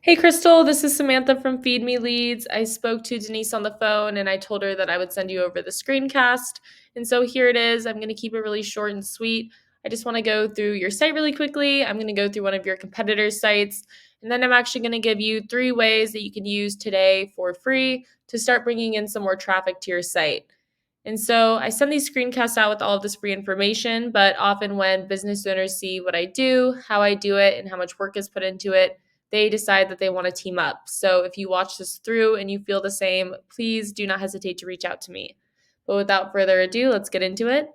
Hey Crystal, this is Samantha from Feed Me Leads. I spoke to Denise on the phone and I told her that I would send you over the screencast. And so here it is. I'm going to keep it really short and sweet. I just want to go through your site really quickly. I'm going to go through one of your competitors' sites. And then I'm actually going to give you 3 ways that you can use today for free to start bringing in some more traffic to your site. And so I send these screencasts out with all of this free information, but often when business owners see what I do, how I do it, and how much work is put into it, they decide that they want to team up. So if you watch this through and you feel the same, please do not hesitate to reach out to me. But without further ado, let's get into it.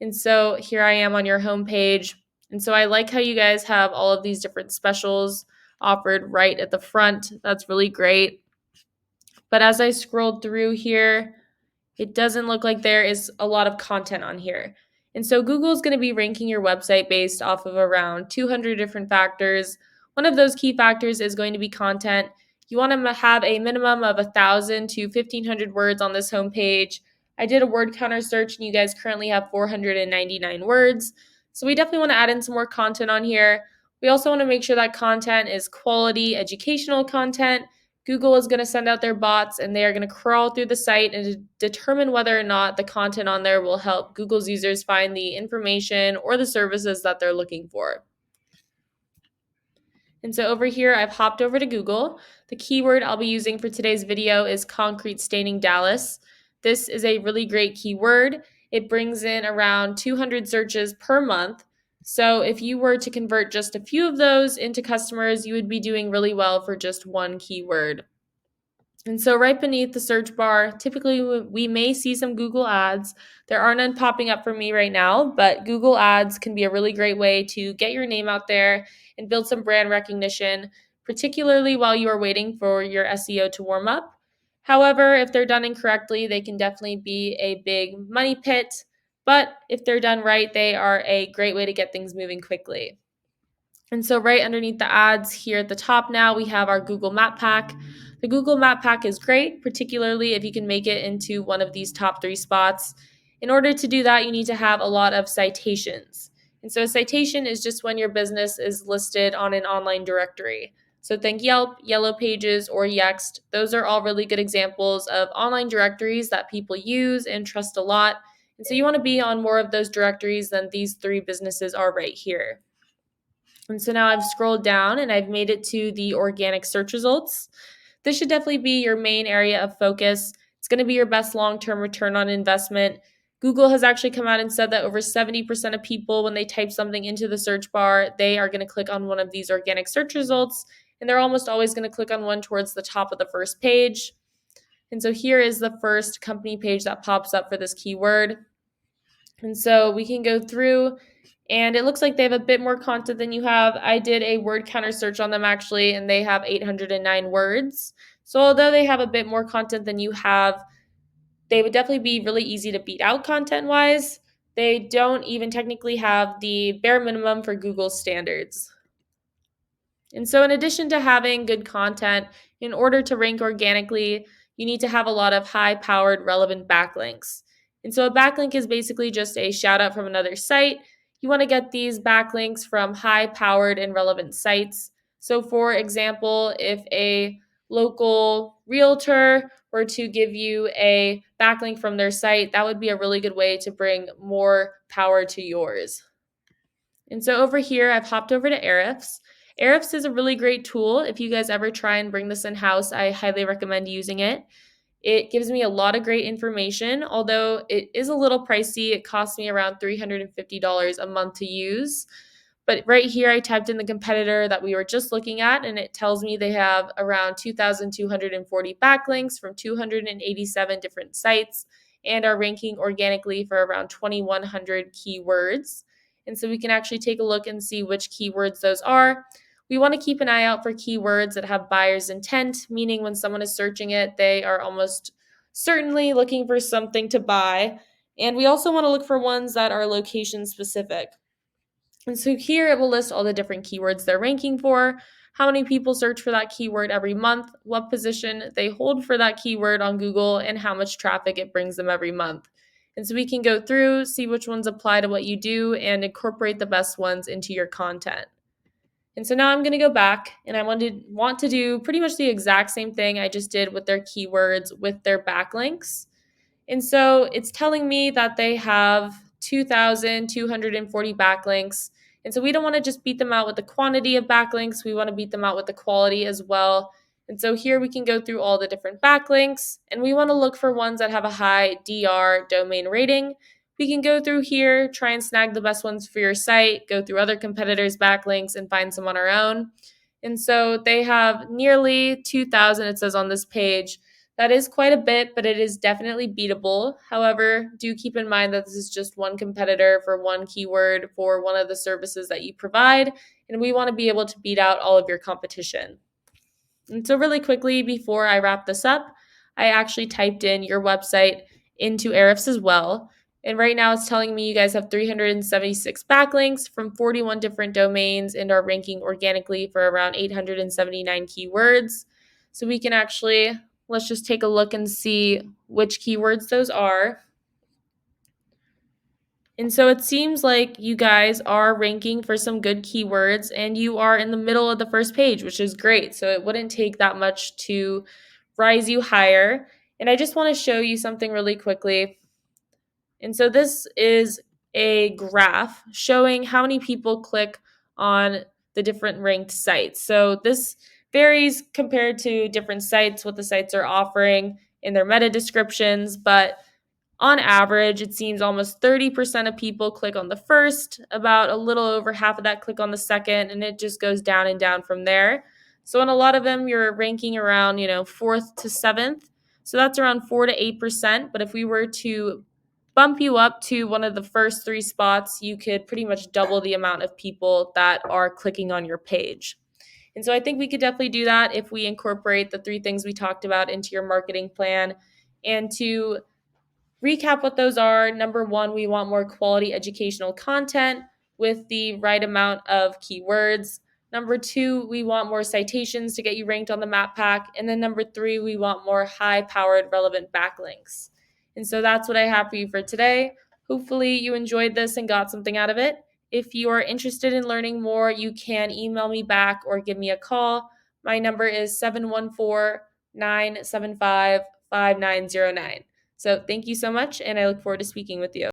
And so here I am on your homepage. And so I like how you guys have all of these different specials offered right at the front. That's really great. But as I scrolled through here, it doesn't look like there is a lot of content on here. And so Google is going to be ranking your website based off of around 200 different factors. One of those key factors is going to be content. You want to have a minimum of 1,000 to 1,500 words on this homepage. I did a word counter search and you guys currently have 499 words. So we definitely want to add in some more content on here. We also want to make sure that content is quality educational content. Google is going to send out their bots and they are going to crawl through the site and determine whether or not the content on there will help Google's users find the information or the services that they're looking for. And so over here, I've hopped over to Google. The keyword I'll be using for today's video is concrete staining Dallas. This is a really great keyword. It brings in around 200 searches per month. So if you were to convert just a few of those into customers, you would be doing really well for just one keyword. And so, right beneath the search bar, typically we may see some Google ads. There are none popping up for me right now, but Google ads can be a really great way to get your name out there and build some brand recognition, particularly while you are waiting for your SEO to warm up. However, if they're done incorrectly, they can definitely be a big money pit. But if they're done right, they are a great way to get things moving quickly. And so right underneath the ads here at the top now, we have our Google Map Pack. The Google Map Pack is great, particularly if you can make it into one of these top 3 spots. In order to do that, you need to have a lot of citations. And so a citation is just when your business is listed on an online directory. So think Yelp, Yellow Pages, or Yext. Those are all really good examples of online directories that people use and trust a lot. And so you want to be on more of those directories than these 3 businesses are right here. And so now I've scrolled down and I've made it to the organic search results. This should definitely be your main area of focus. It's going to be your best long-term return on investment. Google has actually come out and said that over 70% of people, when they type something into the search bar, they are going to click on one of these organic search results, and they're almost always going to click on one towards the top of the first page. And so here is the first company page that pops up for this keyword. And so we can go through and it looks like they have a bit more content than you have. I did a word counter search on them actually, and they have 809 words. So although they have a bit more content than you have, they would definitely be really easy to beat out content-wise. They don't even technically have the bare minimum for Google's standards. And so in addition to having good content, in order to rank organically, you need to have a lot of high-powered relevant backlinks. And so a backlink is basically just a shout out from another site. You want to get these backlinks from high-powered and relevant sites. So for example, if a local realtor were to give you a backlink from their site, that would be a really good way to bring more power to yours. And so over here, I've hopped over to Ahrefs. Ahrefs is a really great tool. If you guys ever try and bring this in-house, I highly recommend using it. It gives me a lot of great information, although it is a little pricey. It costs me around $350 a month to use. But right here, I typed in the competitor that we were just looking at, and it tells me they have around 2,240 backlinks from 287 different sites and are ranking organically for around 2,100 keywords. And so we can actually take a look and see which keywords those are. We want to keep an eye out for keywords that have buyer's intent, meaning when someone is searching it, they are almost certainly looking for something to buy. And we also want to look for ones that are location specific. And so here it will list all the different keywords they're ranking for, how many people search for that keyword every month, what position they hold for that keyword on Google, and how much traffic it brings them every month. And so we can go through, see which ones apply to what you do, and incorporate the best ones into your content. And so now I'm going to go back and I want to do pretty much the exact same thing I just did with their keywords with their backlinks. And so it's telling me that they have 2,240 backlinks. And so we don't want to just beat them out with the quantity of backlinks, we want to beat them out with the quality as well. And so here we can go through all the different backlinks, and we want to look for ones that have a high DR domain rating. We can go through here, try and snag the best ones for your site, go through other competitors' backlinks, and find some on our own. And so they have nearly 2,000, it says on this page. That is quite a bit, but it is definitely beatable. However, do keep in mind that this is just one competitor for one keyword for one of the services that you provide, and we want to be able to beat out all of your competition. And so, really quickly, before I wrap this up, I actually typed in your website into Ahrefs as well. And right now it's telling me you guys have 376 backlinks from 41 different domains and are ranking organically for around 879 keywords. So we can actually, let's just take a look and see which keywords those are. And so it seems like you guys are ranking for some good keywords and you are in the middle of the first page, which is great. So it wouldn't take that much to rise you higher. And I just want to show you something really quickly. And so this is a graph showing how many people click on the different ranked sites. So this varies compared to different sites, what the sites are offering in their meta descriptions, but on average, it seems almost 30% of people click on the first, about a little over half of that click on the second, and it just goes down and down from there. So in a lot of them, you're ranking around, fourth to seventh. So that's around 4 to 8%. But if we were to bump you up to one of the first 3 spots, you could pretty much double the amount of people that are clicking on your page. And so I think we could definitely do that if we incorporate the 3 things we talked about into your marketing plan. And to recap what those are, number 1, we want more quality educational content with the right amount of keywords. Number 2, we want more citations to get you ranked on the map pack. And then number 3, we want more high-powered relevant backlinks. And so that's what I have for you for today. Hopefully you enjoyed this and got something out of it. If you are interested in learning more, you can email me back or give me a call. My number is 714-975-5909. So thank you so much, and I look forward to speaking with you.